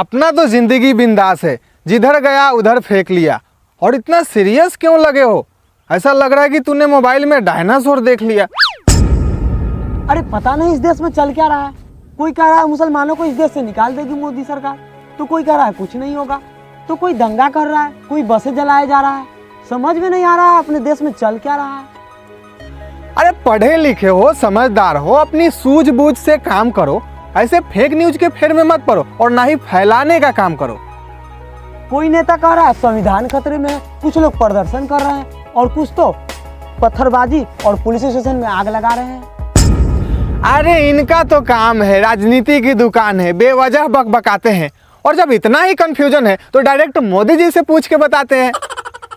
अपना तो जिंदगी बिंदास है, जिधर गया उधर फेंक लिया। और इतना सीरियस क्यों लगे हो? ऐसा लग रहा है कि तूने मोबाइल में डायनासोर देख लिया। अरे पता नहीं इस देश में चल क्या रहा है। कोई कह रहा है मुसलमानों को इस देश से निकाल देगी मोदी सरकार, तो कोई कह रहा है कुछ नहीं होगा, तो कोई दंगा कर रहा है, कोई बसें जलाया जा रहा है। समझ में नहीं आ रहा है अपने देश में चल क्या रहा है। अरे पढ़े लिखे हो, समझदार हो, अपनी सूझबूझ से काम करो। ऐसे फेक न्यूज के फेर में मत पड़ो और ना ही फैलाने का काम करो। कोई नेता कह रहा है संविधान खतरे में है, कुछ लोग प्रदर्शन कर रहे हैं और कुछ तो पत्थरबाजी और पुलिस स्टेशन में आग लगा रहे हैं। अरे इनका तो काम है, राजनीति की दुकान है, बेवजह बकबकाते हैं। और जब इतना ही कंफ्यूजन है तो डायरेक्ट मोदी जी से पूछ के बताते हैं।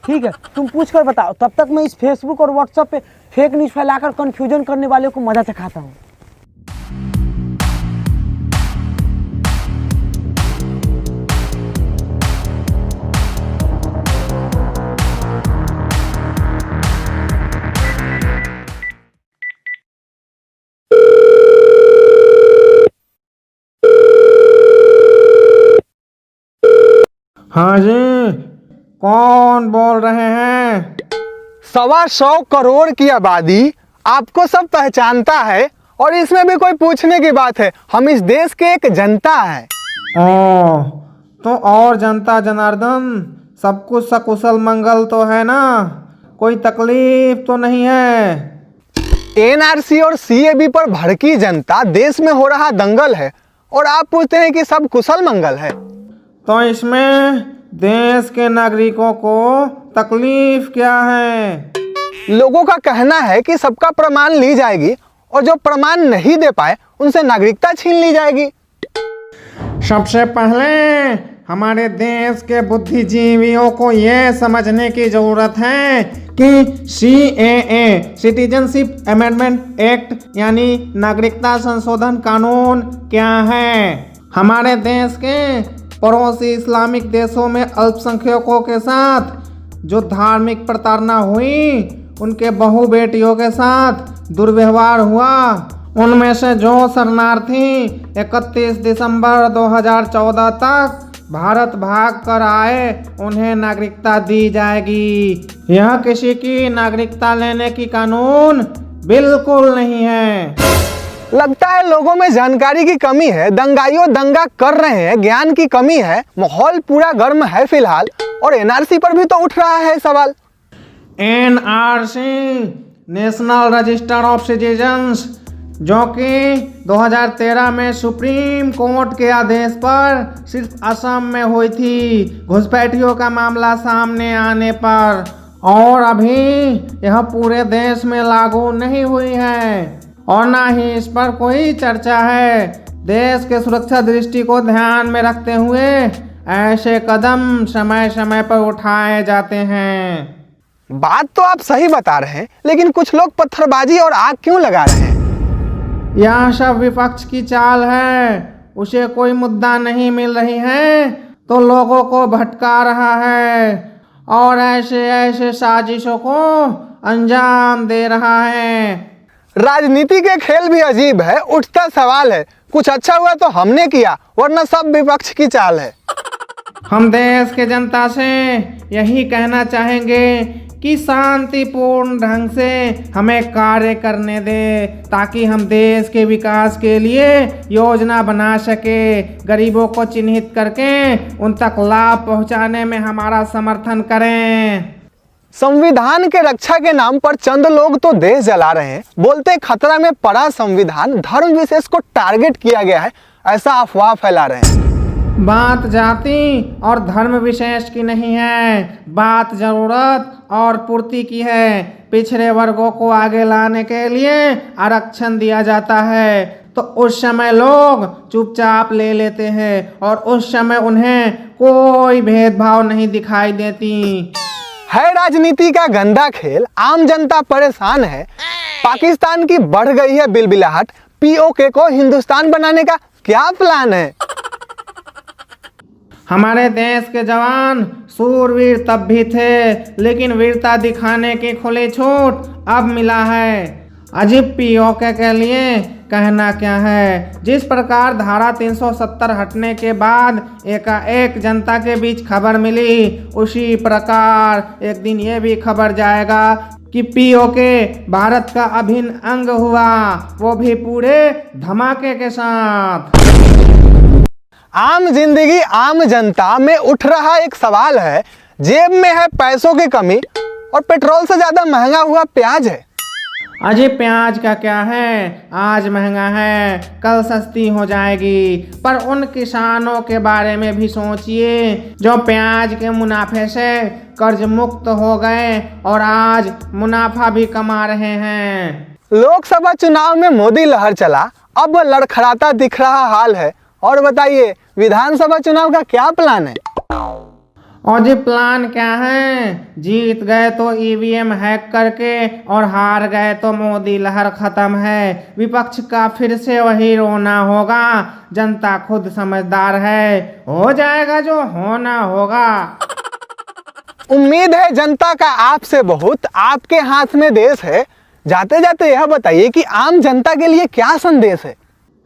ठीक है, तुम पूछ कर बताओ, तब तक मैं इस फेसबुक और व्हाट्सएप पे फेक न्यूज फैलाकर कंफ्यूजन करने वाले को मजा चखाता हूँ। हाँ जी, कौन बोल रहे हैं? 125 करोड़ की आबादी आपको सब पहचानता है और इसमें भी कोई पूछने की बात है? हम इस देश के एक जनता है। ओह, तो और जनता जनार्दन, सब कुछ सकुशल मंगल तो है ना? कोई तकलीफ तो नहीं है? एनआरसी और सीएबी पर भड़की जनता, देश में हो रहा दंगल है और आप पूछते हैं कि सब कुशल मंगल है। तो इसमें देश के नागरिकों को तकलीफ क्या है? लोगों का कहना है कि सबका प्रमाण ली जाएगी और जो प्रमाण नहीं दे पाए उनसे नागरिकता छीन ली जाएगी। सबसे पहले हमारे देश के बुद्धिजीवियों को यह समझने की जरूरत है कि सीएए सिटीजनशिप अमेंडमेंट एक्ट यानी नागरिकता संशोधन कानून क्या है। हमारे देश के पड़ोसी इस्लामिक देशों में अल्पसंख्यकों के साथ जो धार्मिक प्रताड़ना हुई, उनके बहू बेटियों के साथ दुर्व्यवहार हुआ, उनमें से जो शरणार्थी 31 दिसंबर 2014 तक भारत भाग कर आए, उन्हें नागरिकता दी जाएगी। यह किसी की नागरिकता लेने की कानून बिल्कुल नहीं है। लगता है लोगों में जानकारी की कमी है, दंगाइयों दंगा कर रहे हैं, ज्ञान की कमी है, माहौल पूरा गर्म है फिलहाल। और एनआरसी पर भी तो उठ रहा है सवाल। NRC national register of citizens, जो कि 2013 में सुप्रीम कोर्ट के आदेश पर सिर्फ असम में हुई थी घुसपैठियों का मामला सामने आने पर, और अभी यह पूरे देश में लागू नहीं हुई है और ना ही इस पर कोई चर्चा है। देश के सुरक्षा दृष्टि को ध्यान में रखते हुए ऐसे कदम समय समय पर उठाए जाते हैं। बात तो आप सही बता रहे हैं, लेकिन कुछ लोग पत्थरबाजी और आग क्यों लगा रहे हैं? यह सब विपक्ष की चाल है। उसे कोई मुद्दा नहीं मिल रही है तो लोगों को भटका रहा है और ऐसे ऐसे साजिशों को अंजाम दे रहा है। राजनीति के खेल भी अजीब है। उठता सवाल है, कुछ अच्छा हुआ तो हमने किया, वरना सब विपक्ष की चाल है। हम देश के जनता से यही कहना चाहेंगे कि शांतिपूर्ण ढंग से हमें कार्य करने दे, ताकि हम देश के विकास के लिए योजना बना सके, गरीबों को चिन्हित करके उन तक लाभ पहुंचाने में हमारा समर्थन करें। संविधान के रक्षा के नाम पर चंद लोग तो देश जला रहे हैं, बोलते खतरा में पड़ा संविधान, धर्म विशेष को टारगेट किया गया है, ऐसा अफवाह फैला रहे हैं। बात जाति और धर्म विशेष की नहीं है, बात जरूरत और पूर्ति की है। पिछड़े वर्गों को आगे लाने के लिए आरक्षण दिया जाता है तो उस समय लोग चुपचाप ले लेते हैं और उस समय उन्हें कोई भेदभाव नहीं दिखाई देती। है राजनीति का गंदा खेल, आम जनता परेशान है। पाकिस्तान की बढ़ गई है बिलबिलाहट, पीओके को हिंदुस्तान बनाने का क्या प्लान है? हमारे देश के जवान सूरवीर तब भी थे, लेकिन वीरता दिखाने की खुली छूट अब मिला है। अजी पीओके के लिए कहना क्या है। जिस प्रकार धारा 370 हटने के बाद एकाएक जनता के बीच खबर मिली, उसी प्रकार एक दिन ये भी खबर जाएगा कि पीओके भारत का अभिन्न अंग हुआ, वो भी पूरे धमाके के साथ। आम जिंदगी आम जनता में उठ रहा एक सवाल है, जेब में है पैसों की कमी और पेट्रोल से ज्यादा महंगा हुआ प्याज है। अजी प्याज का क्या है, आज महंगा है कल सस्ती हो जाएगी। पर उन किसानों के बारे में भी सोचिए जो प्याज के मुनाफे से कर्ज मुक्त हो गए और आज मुनाफा भी कमा रहे हैं। लोकसभा चुनाव में मोदी लहर चला, अब लड़खड़ाता दिख रहा हाल है। और बताइए विधानसभा चुनाव का क्या प्लान है? और जी प्लान क्या है, जीत गए तो ईवीएम हैक करके और हार गए तो मोदी लहर खत्म है। विपक्ष का फिर से वही रोना होगा, जनता खुद समझदार है, हो जाएगा जो होना होगा। उम्मीद है जनता का आपसे बहुत, आपके हाथ में देश है। जाते जाते यह बताइए कि आम जनता के लिए क्या संदेश है?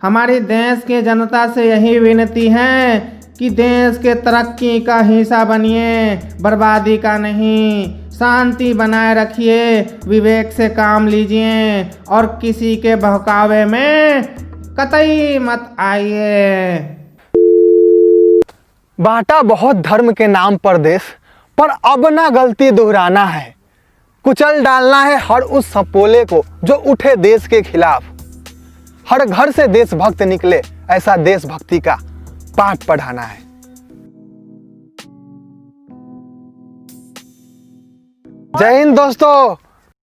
हमारी देश की जनता से यही विनती है कि देश के तरक्की का हिस्सा बनिए, बर्बादी का नहीं। शांति बनाए रखिए, विवेक से काम लीजिए और किसी के बहकावे में कतई मत आइए। बांटा बहुत धर्म के नाम पर देश, पर अब ना गलती दोहराना है। कुचल डालना है हर उस सपोले को जो उठे देश के खिलाफ। हर घर से देशभक्त निकले, ऐसा देशभक्ति का पाठ पढ़ाना है। जय हिंद दोस्तों।